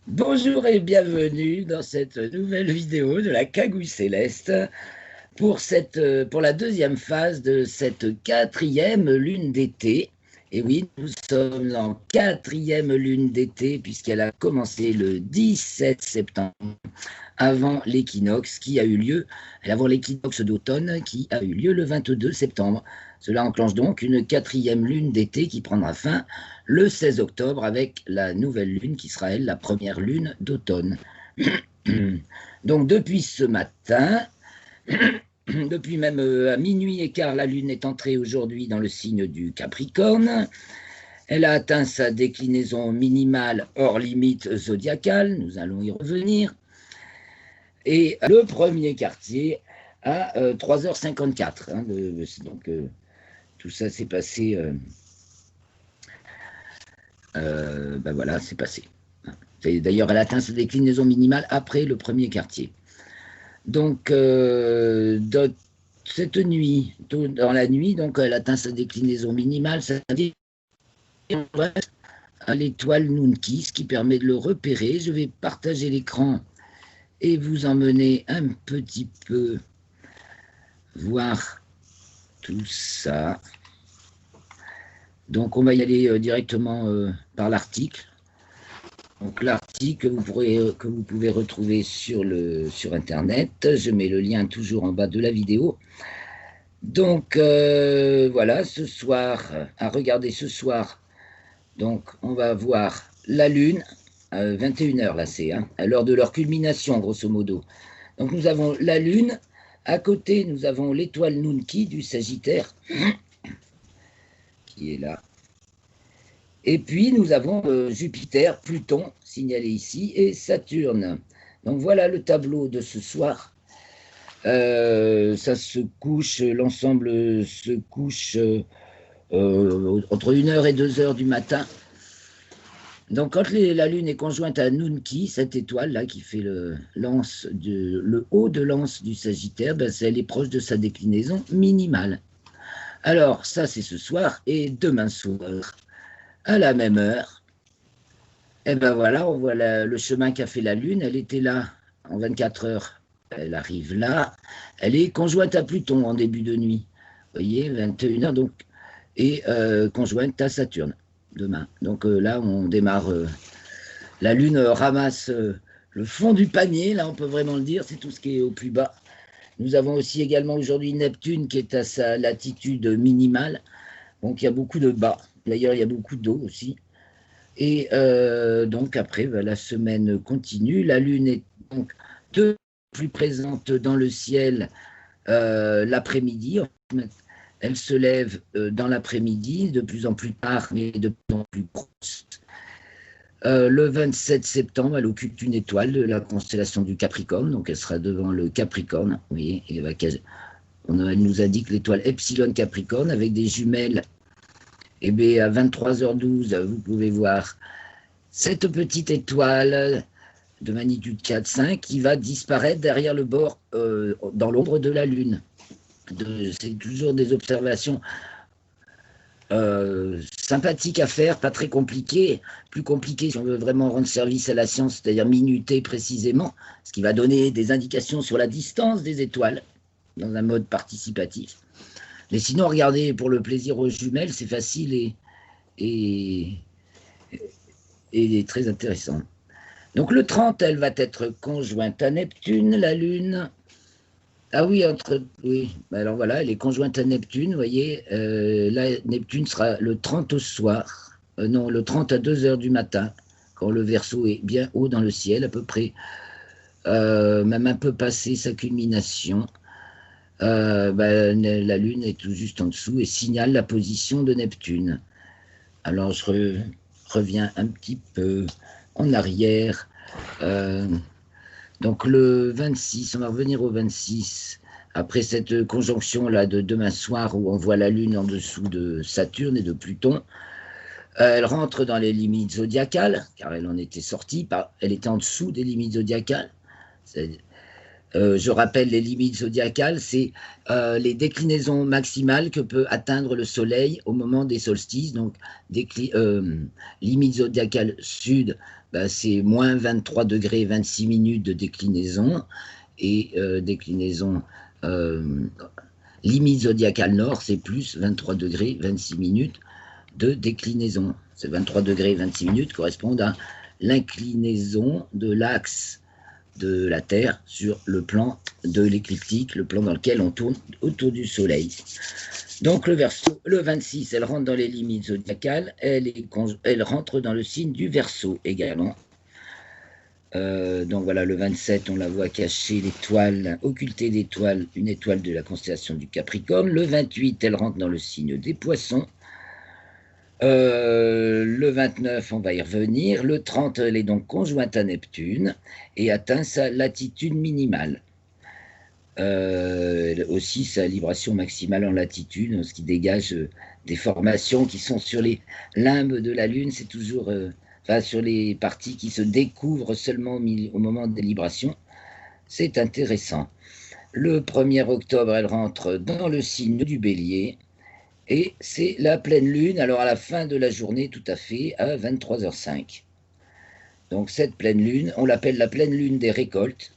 Bonjour et bienvenue dans cette nouvelle vidéo de la Cagouille Céleste pour la deuxième phase de cette quatrième lune d'été. Et oui, nous sommes en quatrième lune d'été puisqu'elle a commencé le 17 septembre avant l'équinoxe qui a eu lieu, avant l'équinoxe d'automne qui a eu lieu le 22 septembre. Cela enclenche donc une quatrième lune d'été qui prendra fin le 16 octobre avec la nouvelle lune qui sera, elle, la première lune d'automne. Donc depuis ce matin, depuis même à minuit et quart, la lune est entrée aujourd'hui dans le signe du Capricorne. Elle a atteint sa déclinaison minimale hors limite zodiacale, nous allons y revenir. Et le premier quartier à 3h54. Hein, donc tout ça s'est passé. Ben voilà, c'est passé. D'ailleurs, elle atteint sa déclinaison minimale après le premier quartier. Donc, cette nuit, dans la nuit, donc elle atteint sa déclinaison minimale, c'est-à-dire à l'étoile Nunki, ce qui permet de le repérer. Je vais partager l'écran et vous emmener un petit peu voir tout ça. Donc, on va y aller directement par l'article. Donc, l'article que vous pouvez retrouver sur Internet. Je mets le lien toujours en bas de la vidéo. Donc, voilà, ce soir, à regarder ce soir, donc, on va voir la Lune, à 21h, là, c'est, hein, à l'heure de leur culmination, grosso modo. Donc, nous avons la Lune. À côté, nous avons l'étoile Nunki du Sagittaire, qui est là. Et puis, nous avons Jupiter, Pluton, signalé ici, et Saturne. Donc, voilà le tableau de ce soir. Ça se couche, l'ensemble se couche entre 1h et 2h du matin. Donc, quand la Lune est conjointe à Nunki, cette étoile-là qui fait le haut de l'anse du Sagittaire, ben, elle est proche de sa déclinaison minimale. Alors, ça, c'est ce soir, et demain soir, à la même heure, et ben voilà, on voit le chemin qu'a fait la Lune. Elle était là en 24 heures. Elle arrive là. Elle est conjointe à Pluton en début de nuit. Vous voyez, 21h donc. Et conjointe à Saturne demain. Donc là, on démarre. La Lune ramasse le fond du panier. Là, on peut vraiment le dire. C'est tout ce qui est au plus bas. Nous avons aussi également aujourd'hui Neptune qui est à sa latitude minimale. Donc il y a beaucoup de bas. D'ailleurs, il y a beaucoup d'eau aussi. Et donc après, ben, la semaine continue. La Lune est donc de plus présente dans le ciel l'après-midi. Elle se lève dans l'après-midi, de plus en plus tard, mais de plus en plus grosse. Le 27 septembre, elle occupe une étoile de la constellation du Capricorne, donc elle sera devant le Capricorne. Vous voyez, elle nous indique l'étoile Epsilon Capricorne avec des jumelles. Et bien, à 23h12, vous pouvez voir cette petite étoile de magnitude 4-5 qui va disparaître derrière le bord, dans l'ombre de la Lune. C'est toujours des observations sympathiques à faire, pas très compliquées. Plus compliquées si on veut vraiment rendre service à la science, c'est-à-dire minuter précisément, ce qui va donner des indications sur la distance des étoiles dans un mode participatif. Mais sinon, regardez, pour le plaisir aux jumelles, c'est facile et très intéressant. Donc le 30, elle va être conjointe à Neptune, la Lune. Ah oui, oui. Alors voilà, elle est conjointe à Neptune, vous voyez. Là, Neptune sera le 30 au soir. Non, le 30 à 2h du matin, quand le Verseau est bien haut dans le ciel, à peu près, même un peu passé sa culmination. La Lune est tout juste en dessous et signale la position de Neptune. Alors je reviens un petit peu en arrière. Donc le 26, on va revenir au 26, après cette conjonction-là de demain soir où on voit la Lune en dessous de Saturne et de Pluton. Elle rentre dans les limites zodiacales, car elle en était sortie, elle était en dessous des limites zodiacales. Je rappelle les limites zodiacales, c'est les déclinaisons maximales que peut atteindre le Soleil au moment des solstices. Donc, limite zodiacale sud, bah, c'est moins 23 degrés 26 minutes de déclinaison. Et déclinaison limite zodiacale nord, c'est plus 23 degrés 26 minutes de déclinaison. Ces 23 degrés 26 minutes correspondent à l'inclinaison de l'axe de la Terre sur le plan de l'écliptique, le plan dans lequel on tourne autour du Soleil. Donc le Verseau, le 26, elle rentre dans les limites zodiacales, elle rentre dans le signe du Verseau également. Donc voilà, le 27, on la voit cacher l'étoile, occultée d'étoiles, une étoile de la constellation du Capricorne. Le 28, elle rentre dans le signe des Poissons. Le 29, on va y revenir. Le 30, elle est donc conjointe à Neptune et atteint sa latitude minimale. Aussi sa libration maximale en latitude, ce qui dégage des formations qui sont sur les limbes de la Lune. C'est toujours sur les parties qui se découvrent seulement au moment des librations. C'est intéressant. Le 1er octobre, elle rentre dans le signe du Bélier. Et c'est la pleine lune, alors à la fin de la journée, tout à fait, à 23h05. Donc cette pleine lune, on l'appelle la pleine lune des récoltes,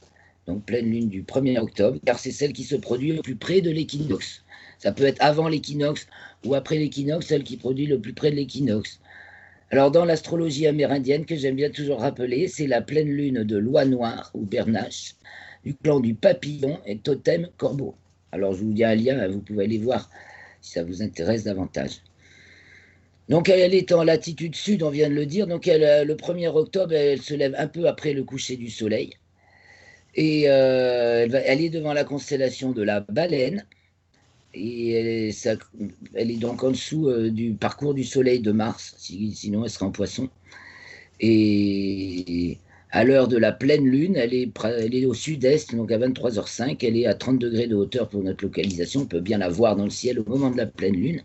donc pleine lune du 1er octobre, car c'est celle qui se produit au plus près de l'équinoxe. Ça peut être avant l'équinoxe ou après l'équinoxe, celle qui produit le plus près de l'équinoxe. Alors dans l'astrologie amérindienne, que j'aime bien toujours rappeler, c'est la pleine lune de l'oie noire ou bernache, du clan du papillon et totem corbeau. Alors je vous dis un lien, vous pouvez aller voir si ça vous intéresse davantage. Donc elle est en latitude sud, on vient de le dire, donc le 1er octobre, elle se lève un peu après le coucher du soleil, et elle est devant la constellation de la Baleine, et elle est donc en dessous du parcours du soleil de Mars, sinon elle serait en Poisson, et à l'heure de la pleine lune, elle est au sud-est, donc à 23h05, elle est à 30 degrés de hauteur pour notre localisation, on peut bien la voir dans le ciel au moment de la pleine lune,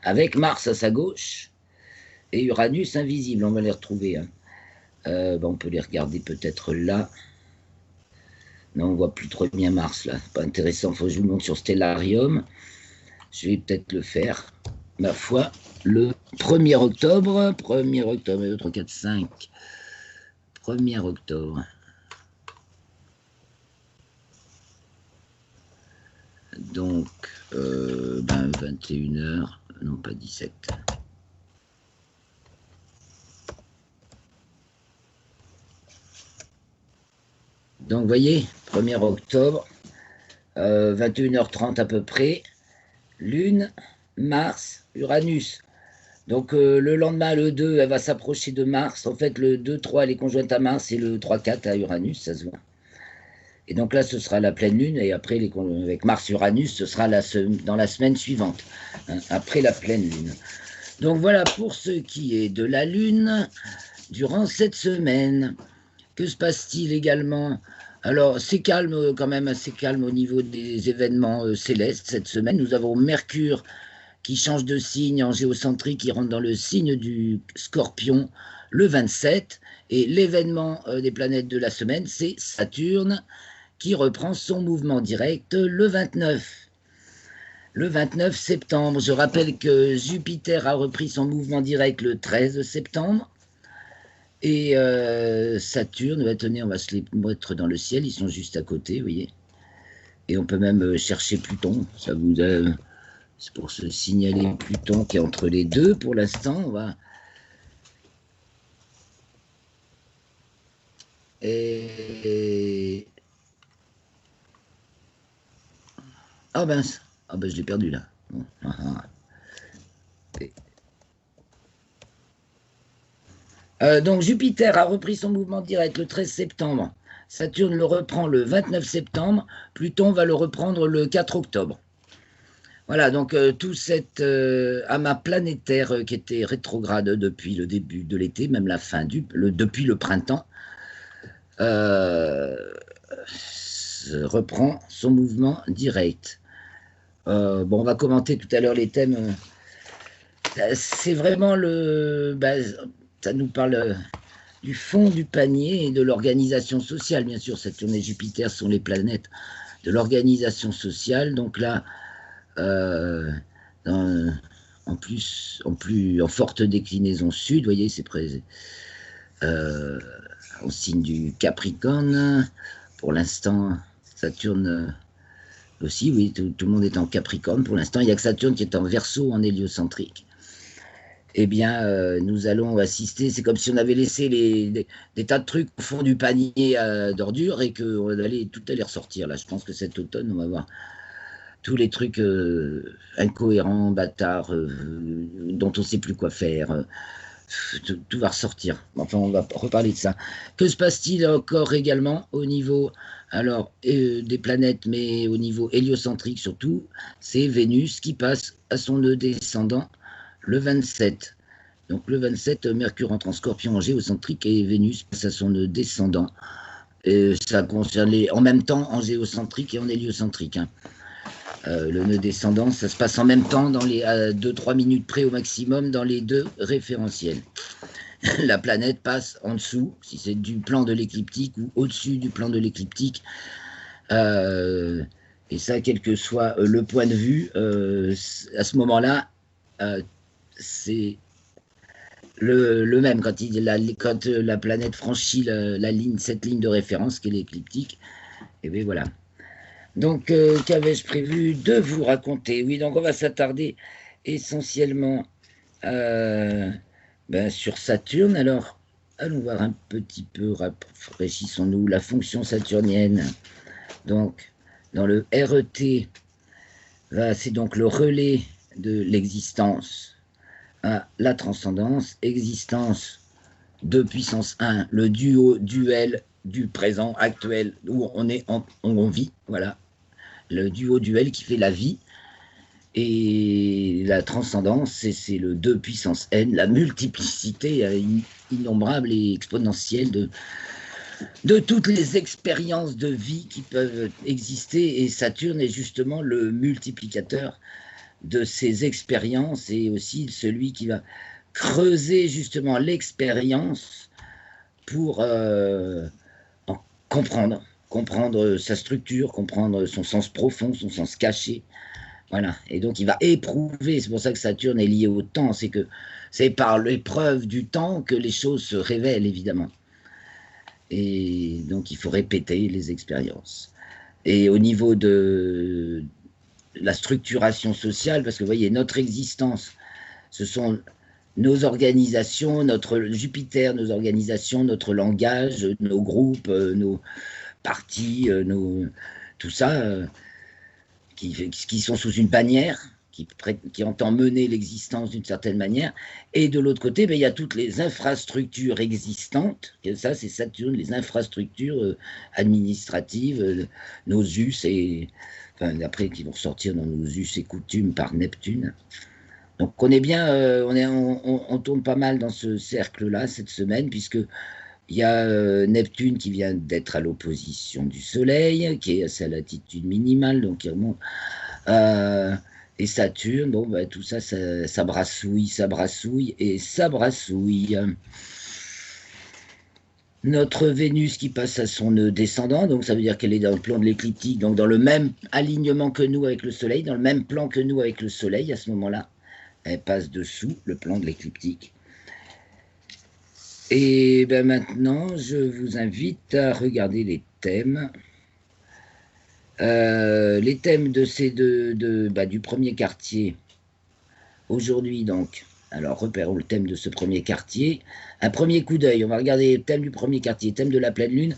avec Mars à sa gauche et Uranus invisible, on va les retrouver. On peut les regarder peut-être là. Non, on voit plus trop bien Mars là, c'est pas intéressant, il faut que je vous montre sur Stellarium. Je vais peut-être le faire, ma foi, le 1er octobre, 2, 3, 4, 5... 1er octobre. Donc, 21h, non pas 17. Donc, vous voyez, 1er octobre, 21h30 à peu près, Lune, Mars, Uranus. Donc le lendemain, le 2, elle va s'approcher de Mars. En fait, le 2-3, elle est conjointe à Mars et le 3-4 à Uranus, ça se voit. Et donc là, ce sera la pleine lune. Et après, avec Mars-Uranus, ce sera dans la semaine suivante, hein, après la pleine lune. Donc voilà pour ce qui est de la lune durant cette semaine. Que se passe-t-il également? Alors, c'est calme quand même, assez calme au niveau des événements célestes cette semaine. Nous avons Mercure qui change de signe en géocentrique, qui rentre dans le signe du Scorpion le 27. Et l'événement des planètes de la semaine, c'est Saturne qui reprend son mouvement direct le 29. Le 29 septembre, je rappelle que Jupiter a repris son mouvement direct le 13 septembre. Et Saturne, tenez, on va se les mettre dans le ciel, ils sont juste à côté, vous voyez. Et on peut même chercher Pluton, ça vous a... C'est pour se signaler Pluton qui est entre les deux pour l'instant. On va... Et... Ah ben, je l'ai perdu là. Bon. Donc Jupiter a repris son mouvement direct le 13 septembre. Saturne le reprend le 29 septembre. Pluton va le reprendre le 4 octobre. Voilà, donc tout cet amas planétaire qui était rétrograde depuis le début de l'été, même la fin depuis le printemps, reprend son mouvement direct. On va commenter tout à l'heure les thèmes. C'est vraiment ça nous parle du fond du panier et de l'organisation sociale. Bien sûr, Saturne et Jupiter sont les planètes de l'organisation sociale. Donc là, dans, en forte déclinaison sud, vous voyez, c'est en signe du Capricorne. Pour l'instant, Saturne aussi, oui, tout le monde est en Capricorne. Pour l'instant, il n'y a que Saturne qui est en Verseau, en héliocentrique. Eh bien, nous allons assister, c'est comme si on avait laissé des tas de trucs au fond du panier d'ordures et que tout allait ressortir. Là, je pense que cet automne, on va voir tous les trucs incohérents, bâtards, dont on ne sait plus quoi faire. Tout va ressortir. Enfin, on va reparler de ça. Que se passe-t-il encore également au niveau des planètes, mais au niveau héliocentrique surtout? C'est Vénus qui passe à son nœud descendant le 27. Donc le 27, Mercure entre en Scorpion en géocentrique et Vénus passe à son nœud descendant. Et ça concerne en même temps en géocentrique et en héliocentrique. Hein. Le nœud descendant, ça se passe en même temps, à 2-3 minutes près au maximum, dans les deux référentiels. La planète passe en dessous, si c'est du plan de l'écliptique, ou au-dessus du plan de l'écliptique. Et ça, quel que soit le point de vue, à ce moment-là, c'est le même. Quand la planète franchit cette ligne de référence, qui est l'écliptique, et bien voilà. Donc, qu'avais-je prévu de vous raconter? Oui, donc on va s'attarder essentiellement sur Saturne. Alors, allons voir un petit peu, rafraîchissons-nous, la fonction saturnienne. Donc, dans le RET, c'est donc le relais de l'existence à la transcendance, existence de puissance 1, le duel du présent actuel où on vit, voilà, le duo-duel qui fait la vie, et la transcendance, c'est le 2 puissance n, la multiplicité innombrable et exponentielle de toutes les expériences de vie qui peuvent exister, et Saturne est justement le multiplicateur de ces expériences, et aussi celui qui va creuser justement l'expérience pour comprendre sa structure, comprendre son sens profond, son sens caché. Voilà. Et donc il va éprouver, c'est pour ça que Saturne est lié au temps, c'est que c'est par l'épreuve du temps que les choses se révèlent, évidemment. Et donc il faut répéter les expériences. Et au niveau de la structuration sociale, parce que vous voyez, notre existence, ce sont nos organisations, notre Jupiter, nos organisations, notre langage, nos groupes, nos partis, tout ça, qui sont sous une bannière, qui entend mener l'existence d'une certaine manière. Et de l'autre côté, il y a toutes les infrastructures existantes, et ça c'est Saturne, les infrastructures administratives, nos us, après qui vont sortir dans nos us et coutumes par Neptune. Donc on est bien, on tourne pas mal dans ce cercle-là cette semaine, puisque il y a Neptune qui vient d'être à l'opposition du Soleil, qui est à sa latitude minimale, donc il remonte. Et Saturne, bon, tout ça, ça brassouille, et ça brassouille. Notre Vénus qui passe à son nœud descendant, donc ça veut dire qu'elle est dans le plan de l'écliptique, donc dans le même alignement que nous avec le Soleil, dans le même plan que nous avec le Soleil à ce moment-là. Elle passe dessous le plan de l'écliptique. Et maintenant, je vous invite à regarder les thèmes. Les thèmes de ces du premier quartier. Aujourd'hui, donc, alors repérons le thème de ce premier quartier. Un premier coup d'œil, on va regarder le thème du premier quartier, thème de la pleine lune.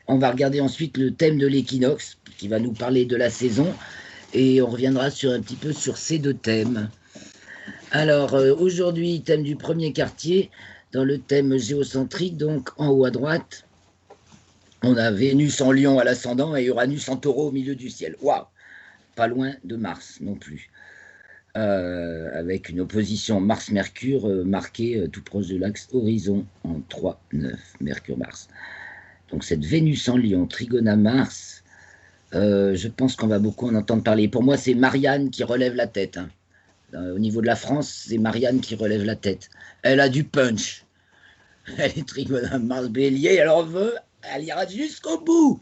On va regarder ensuite le thème de l'équinoxe, qui va nous parler de la saison. Et on reviendra un petit peu sur ces deux thèmes. Alors, aujourd'hui, thème du premier quartier, dans le thème géocentrique, donc en haut à droite, on a Vénus en Lion à l'ascendant et Uranus en Taureau au milieu du ciel. Waouh! Pas loin de Mars non plus. Avec une opposition Mars-Mercure marquée tout proche de l'axe horizon en 3-9, Mercure-Mars. Donc cette Vénus en Lion, trigone à Mars, je pense qu'on va beaucoup en entendre parler. Pour moi, c'est Marianne qui relève la tête. Hein. Au niveau de la France, c'est Marianne qui relève la tête. Elle a du punch. Elle est trigone à Mars Bélier, elle ira jusqu'au bout.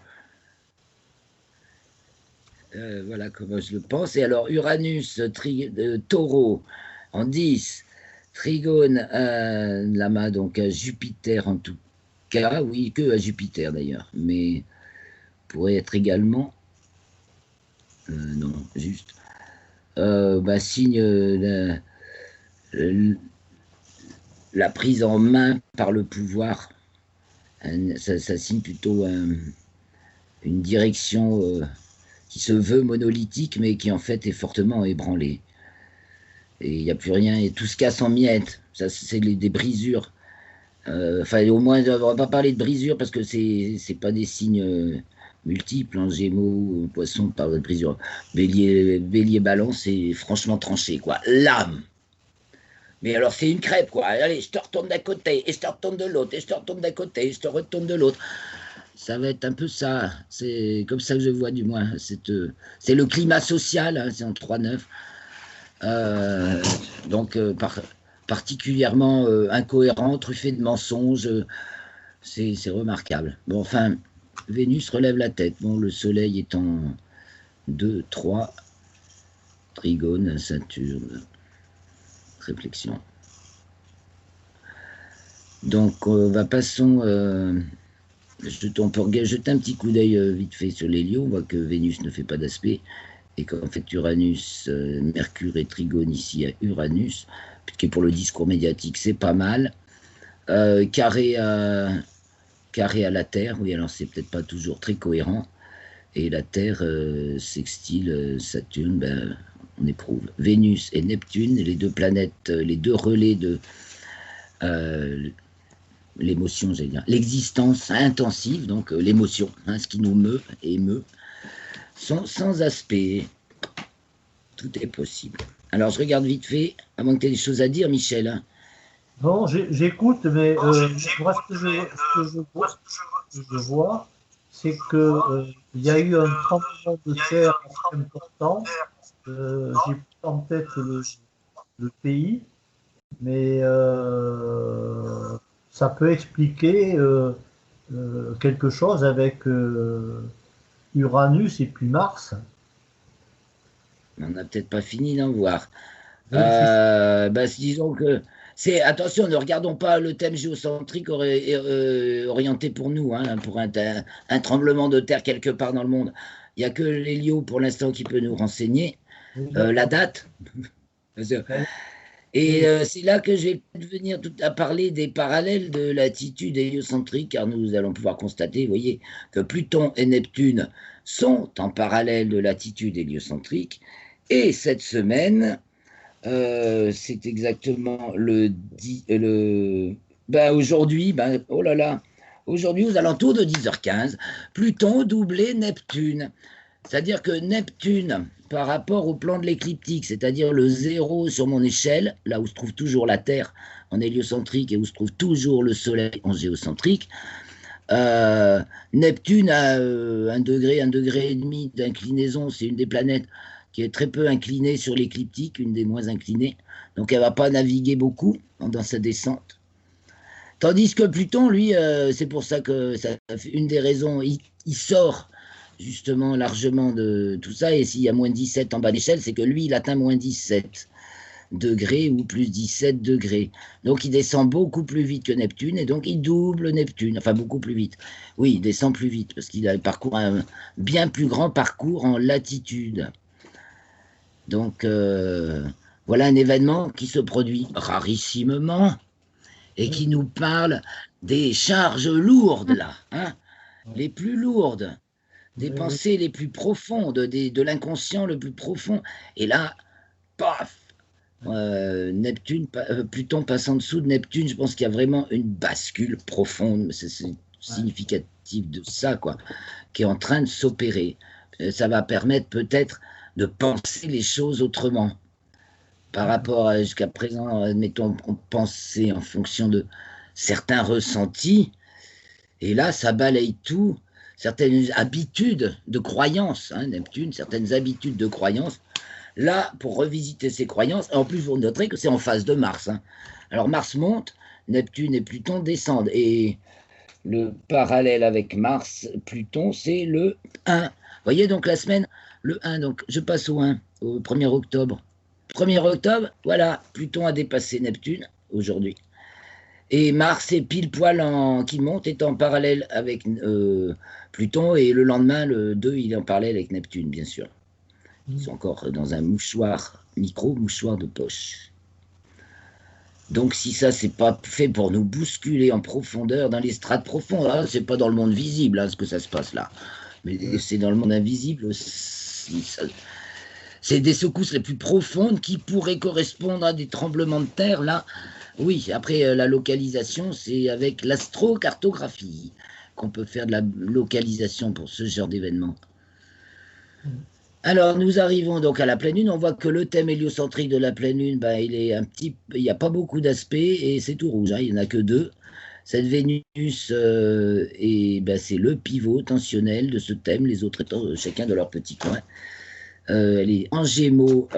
Voilà comment je le pense. Et alors, Uranus, Taureau, en 10, Trigone, Lama, donc à Jupiter en tout cas, oui, que à Jupiter d'ailleurs, mais pourrait être également, non, juste, signe la prise en main par le pouvoir. Ça signe plutôt une direction qui se veut monolithique, mais qui en fait est fortement ébranlée. Et il n'y a plus rien, et tout se casse en miettes. Ça, c'est des brisures. Enfin, au moins, on va pas parler de brisures parce que c'est pas des signes multiples. Hein, Gémeaux, Poisson, parle de brisures. Bélier, Balance, c'est franchement tranché, quoi. L'âme. Mais alors, c'est une crêpe, quoi. Allez, je te retourne d'un côté, et je te retourne de l'autre, et je te retourne d'un côté, et je te retourne de l'autre. Ça va être un peu ça. C'est comme ça que je vois, du moins. C'est le climat social, hein, c'est en 3-9. Donc, particulièrement incohérent, truffé de mensonges. C'est remarquable. Bon, enfin, Vénus relève la tête. Bon, le Soleil est en 2, 3, Trigone, Saturne. Réflexion. Donc, passons. On peut jeter un petit coup d'œil vite fait sur les lions. On voit que Vénus ne fait pas d'aspect et qu'en fait Uranus, Mercure est trigone ici à Uranus, qui pour le discours médiatique c'est pas mal. Carré à la Terre, oui, alors c'est peut-être pas toujours très cohérent. Et la Terre sextile Saturne, ben, on éprouve. Vénus et Neptune, les deux planètes, les deux relais de l'émotion, j'allais dire, l'existence intensive, donc l'émotion, hein, ce qui nous meut et émeut, sont sans aspect. Tout est possible. Alors, je regarde vite fait, à moins que tu aies des choses à dire, Michel. Hein. Non, j'écoute, mais moi, ce que je vois, c'est que il y a eu un tremblement de terre assez important. J'ai pas en tête le pays, mais ça peut expliquer quelque chose avec Uranus et puis Mars. On n'a peut-être pas fini d'en voir. Oui, Disons que attention, ne regardons pas le thème géocentrique orienté pour nous, hein, pour un tremblement de terre quelque part dans le monde. Il n'y a que l'hélio pour l'instant qui peut nous renseigner la date. Et c'est là que je vais venir à parler des parallèles de l'attitude héliocentrique, car nous allons pouvoir constater, vous voyez, que Pluton et Neptune sont en parallèle de l'attitude héliocentrique. Et cette semaine, c'est exactement aujourd'hui, oh là là, aujourd'hui aux alentours de 10h15, Pluton doublé Neptune. C'est-à-dire que Neptune, par rapport au plan de l'écliptique, c'est-à-dire le zéro sur mon échelle, là où se trouve toujours la Terre en héliocentrique et où se trouve toujours le Soleil en géocentrique, Neptune a 1 degré, 1,5 degré d'inclinaison, c'est une des planètes qui est très peu inclinée sur l'écliptique, une des moins inclinées, donc elle ne va pas naviguer beaucoup dans sa descente. Tandis que Pluton, lui, c'est pour ça que une des raisons, il sort justement largement de tout ça, et s'il y a moins 17 en bas d'échelle, c'est que lui, il atteint moins 17 degrés ou plus 17 degrés. Donc il descend beaucoup plus vite que Neptune, et donc il double Neptune, enfin beaucoup plus vite. Oui, il descend plus vite, parce qu'il parcourt un bien plus grand parcours en latitude. Donc voilà un événement qui se produit rarissimement, et qui nous parle des charges lourdes, là, hein, les plus lourdes, des pensées les plus profondes, de l'inconscient le plus profond. Et là, paf, Pluton passe en dessous de Neptune, je pense qu'il y a vraiment une bascule profonde, c'est significatif de ça, quoi, qui est en train de s'opérer. Ça va permettre peut-être de penser les choses autrement. Par rapport à jusqu'à présent, admettons, on pensait en fonction de certains ressentis, et là, ça balaye tout, certaines habitudes de croyances, hein, Neptune, certaines habitudes de croyances. Là, pour revisiter ces croyances, en plus, vous noterez que c'est en phase de Mars. Hein. Alors, Mars monte, Neptune et Pluton descendent. Et le parallèle avec Mars, Pluton, c'est le 1. Vous voyez donc la semaine, le 1. Donc je passe au 1, au 1er octobre. 1er octobre, voilà, Pluton a dépassé Neptune aujourd'hui. Et Mars est pile poil qui monte, est en parallèle avec Pluton. Et le lendemain, le 2, il est en parallèle avec Neptune, bien sûr. Ils sont encore dans un mouchoir, micro-mouchoir de poche. Donc si ça, c'est pas fait pour nous bousculer en profondeur dans les strates profondes, hein, c'est pas dans le monde visible hein, ce que ça se passe là. Mais c'est dans le monde invisible. C'est des secousses les plus profondes qui pourraient correspondre à des tremblements de terre là. Oui, après la localisation, c'est avec l'astrocartographie qu'on peut faire de la localisation pour ce genre d'événement. Alors, nous arrivons donc à la pleine lune. On voit que le thème héliocentrique de la pleine lune, ben, il n'y a pas beaucoup d'aspects et c'est tout rouge. Hein, il n'y en a que 2. Cette Vénus, ben, c'est le pivot tensionnel de ce thème, les autres étant chacun de leur petit coin. Elle est en Gémeaux,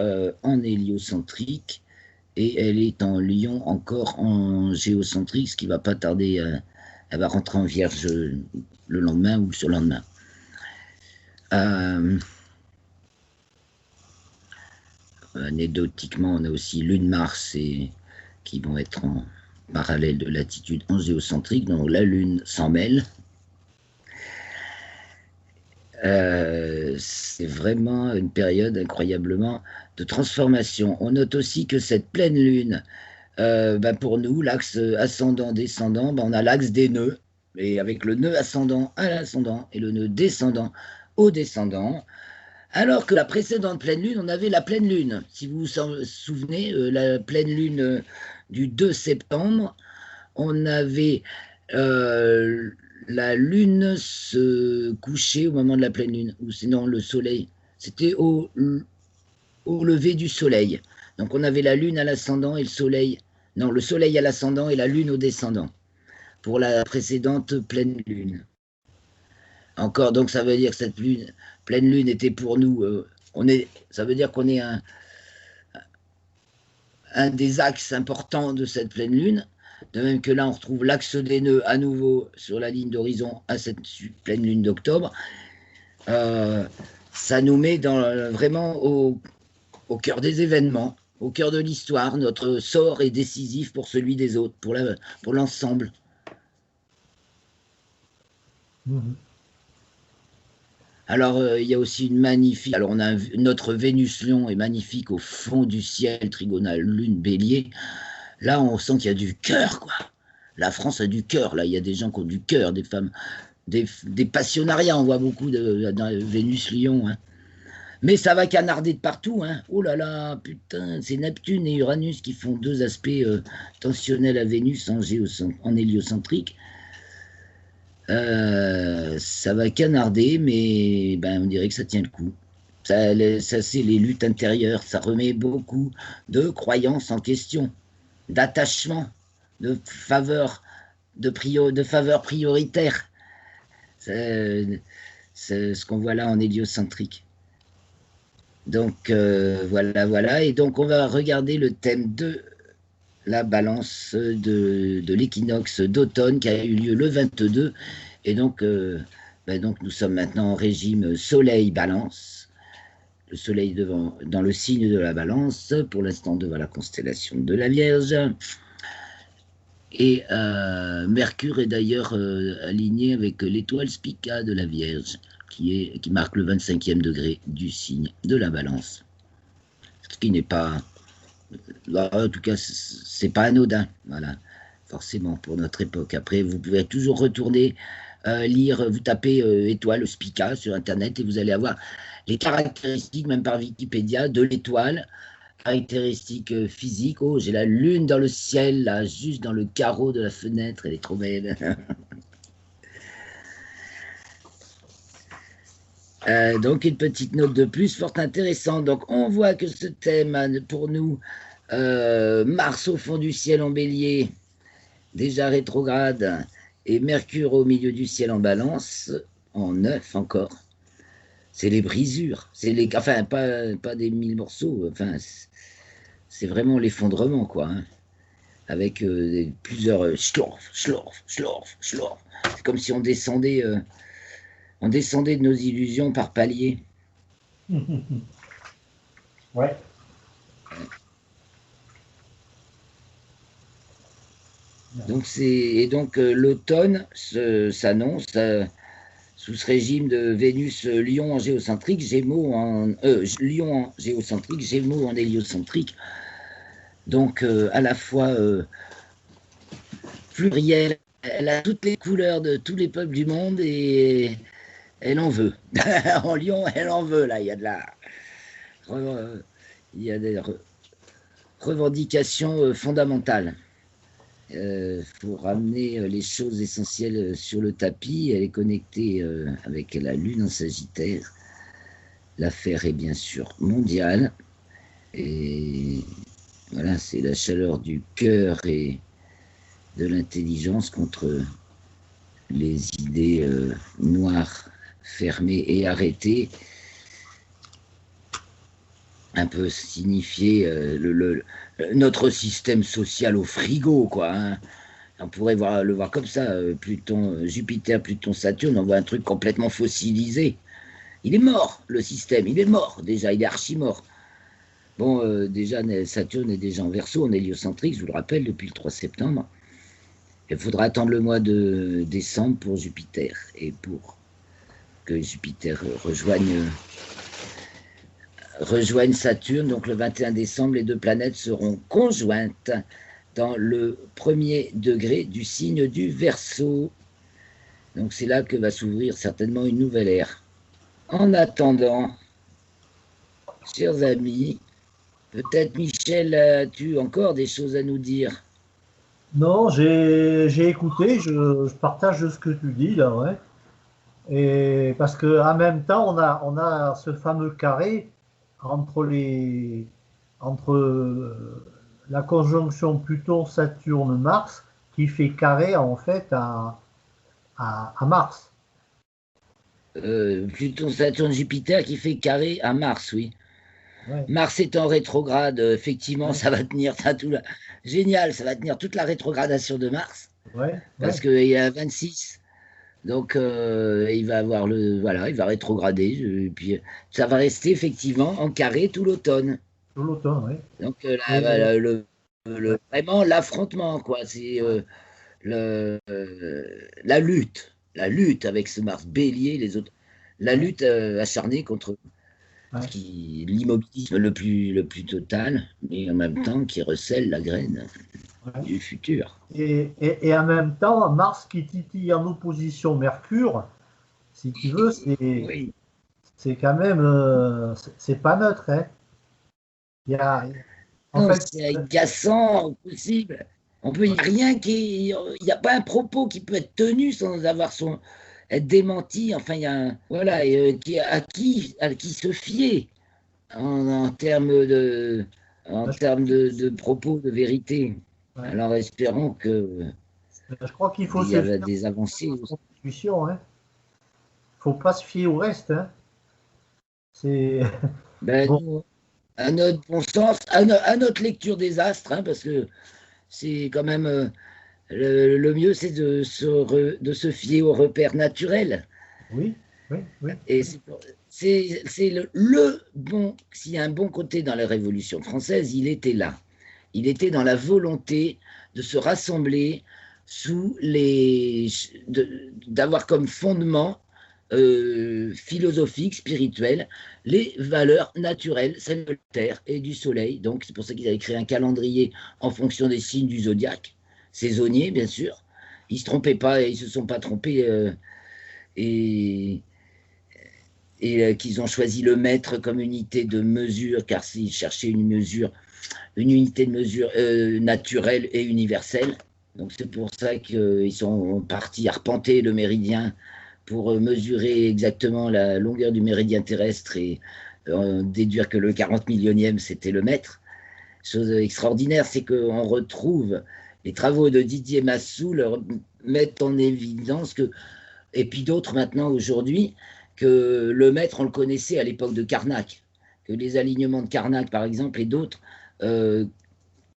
en héliocentrique, et elle est en Lion encore en géocentrique, ce qui ne va pas tarder. Elle va rentrer en Vierge le lendemain ou le surlendemain. Anecdotiquement, on a aussi Lune-Mars qui vont être en parallèle de latitude en géocentrique, donc la Lune s'en mêle. C'est vraiment une période incroyablement de transformation. On note aussi que cette pleine Lune, pour nous, l'axe ascendant-descendant, on a l'axe des nœuds, et avec le nœud ascendant à l'ascendant et le nœud descendant au descendant. Alors que la précédente pleine lune, on avait la pleine lune. Si vous vous souvenez, la pleine lune du 2 septembre, on avait la lune se coucher au moment de la pleine lune, ou sinon le soleil. C'était au lever du soleil. Donc on avait la lune à l'ascendant et le soleil. Non, le soleil à l'ascendant et la lune au descendant. Pour la précédente pleine lune. Encore, donc ça veut dire que cette pleine lune était pour nous, ça veut dire qu'on est un des axes importants de cette pleine lune, de même que là on retrouve l'axe des nœuds à nouveau sur la ligne d'horizon à cette pleine lune d'octobre. Ça nous met vraiment au cœur des événements, au cœur de l'histoire. Notre sort est décisif pour celui des autres, pour l'ensemble. Alors, il y a aussi une magnifique... Alors, notre Vénus-Lion est magnifique au fond du ciel trigonal, lune bélier. Là, on sent qu'il y a du cœur, quoi. La France a du cœur, là. Il y a des gens qui ont du cœur, des femmes, des passionnariats. On voit beaucoup dans Vénus-Lion, hein. Mais ça va canarder de partout, hein. Oh là là, putain, c'est Neptune et Uranus qui font 2 aspects tensionnels à Vénus en héliocentrique. Ça va canarder, mais on dirait que ça tient le coup. Ça c'est les luttes intérieures, ça remet beaucoup de croyances en question, d'attachement, de faveur, de faveur prioritaire. C'est ce qu'on voit là en héliocentrique. Donc voilà, et donc on va regarder le thème de la balance de l'équinoxe d'automne qui a eu lieu le 22, et donc nous sommes maintenant en régime soleil-balance, le soleil dans le signe de la balance, pour l'instant devant la constellation de la Vierge, et Mercure est d'ailleurs aligné avec l'étoile Spica de la Vierge, qui marque le 25e degré du signe de la balance, ce qui n'est pas... En tout cas, c'est pas anodin, voilà, forcément pour notre époque. Après, vous pouvez toujours retourner lire, vous tapez étoile Spica sur internet et vous allez avoir les caractéristiques, même par Wikipédia, de l'étoile, caractéristiques physiques. Oh, j'ai la lune dans le ciel, là, juste dans le carreau de la fenêtre, elle est trop belle. Donc une petite note de plus fort intéressante. Donc on voit que ce thème pour nous, Mars au fond du ciel en bélier, déjà rétrograde, et Mercure au milieu du ciel en balance, en 9 encore. C'est les brisures, enfin pas des 1000 morceaux, enfin c'est vraiment l'effondrement, quoi. Hein. avec plusieurs schlorf, schlorf, schlorf, schlorf. C'est comme si on descendait de nos illusions par paliers. Ouais. Donc l'automne s'annonce sous ce régime de Vénus Lion en géocentrique, Gémeaux en Lion en géocentrique, Gémeaux en héliocentrique. Donc à la fois plurielle, elle a toutes les couleurs de tous les peuples du monde et elle en veut. En Lion, elle en veut là. Il y a des revendications fondamentales. Faut ramener les choses essentielles sur le tapis. Elle est connectée avec la Lune en Sagittaire. L'affaire est bien sûr mondiale. Et voilà, c'est la chaleur du cœur et de l'intelligence contre les idées noires, fermées et arrêtées. Un peu signifier notre système social au frigo, quoi. Hein. On pourrait le voir comme ça. Pluton, Jupiter, Pluton, Saturne, on voit un truc complètement fossilisé. Il est mort, le système. Il est mort, déjà. Il est archi-mort. Bon, déjà, Saturne est déjà en Verseau, en héliocentrique, je vous le rappelle, depuis le 3 septembre. Il faudra attendre le mois de décembre pour Jupiter et pour que Jupiter rejoignent Saturne. Donc le 21 décembre, les deux planètes seront conjointes dans le premier degré du signe du Verseau. Donc c'est là que va s'ouvrir certainement une nouvelle ère. En attendant, chers amis, peut-être Michel, as-tu encore des choses à nous dire? Non, j'ai écouté, je partage ce que tu dis là, ouais. Et parce que en même temps, on a ce fameux carré entre la conjonction Pluton-Saturne-Mars qui fait carré en fait à Mars. Pluton, Saturne, Jupiter qui fait carré à Mars, oui. Ouais, Mars est en rétrograde, effectivement, ouais, ça va tenir génial, ça va tenir toute la rétrogradation de Mars, ouais, parce ouais, qu'il est à 26. Donc, il va avoir voilà, il va rétrograder, et puis ça va rester effectivement en carré tout l'automne. tout l'automne, oui. Donc, Et ouais, vraiment l'affrontement, quoi. C'est la lutte avec ce Mars Bélier, les autres, la ouais, lutte acharnée contre ouais, l'immobilisme le plus total, mais en même temps qui recèle la graine ouais. du futur. Et en même temps, Mars qui titille en opposition Mercure, si tu veux, Oui. c'est quand même, c'est pas neutre, hein. Il y a, en Non, fait, c'est agaçant au possible. Il n'y a rien il n'y a pas un propos qui peut être tenu sans être démenti. Enfin, il y a voilà, et, à qui se fier en termes je crois de propos, de vérité. ouais, Alors, espérons je crois qu'il faut qu'il y se a fier des avancées. à son intuition, hein. Faut pas se fier au reste, hein. C'est Ben, bon, nous, à notre bon sens, à notre lecture des astres, hein, parce que c'est quand même le mieux, c'est de se fier aux repères naturels. oui, oui, oui, Et oui, c'est le bon, s'il y a un bon côté dans la Révolution française, il était là. Il était dans la volonté de se rassembler d'avoir comme fondement philosophique, spirituel, les valeurs naturelles, celles de la terre et du soleil. Donc c'est pour ça qu'ils avaient créé un calendrier en fonction des signes du zodiaque, saisonnier bien sûr. Ils se trompaient pas, ils se sont pas trompés et qu'ils ont choisi le mètre comme unité de mesure, car s'ils cherchaient une unité de mesure naturelle et universelle. Donc c'est pour ça qu'ils sont partis arpenter le méridien pour mesurer exactement la longueur du méridien terrestre et déduire que le 40 millionième, c'était le mètre. Chose extraordinaire, c'est qu'on retrouve les travaux de Didier Massou mettent en évidence que, et puis d'autres maintenant aujourd'hui, que le mètre, on le connaissait à l'époque de Carnac, que les alignements de Carnac, par exemple, et d'autres, euh,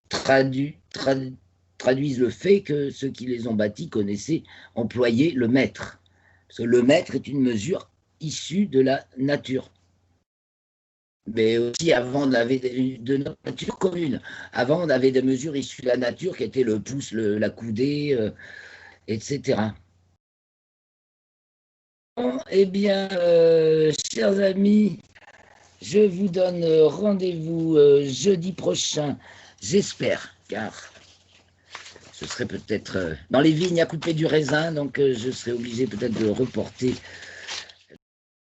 tradu, trad, traduisent le fait que ceux qui les ont bâtis connaissaient, employaient le mètre. Parce que le mètre est une mesure issue de la nature. Mais aussi, avant, on avait de notre nature commune. Avant, on avait des mesures issues de la nature qui étaient le pouce, la coudée, etc. Bon, eh bien, chers amis, je vous donne rendez-vous jeudi prochain, j'espère, car ce serait peut-être dans les vignes à couper du raisin, donc je serai obligé peut-être de reporter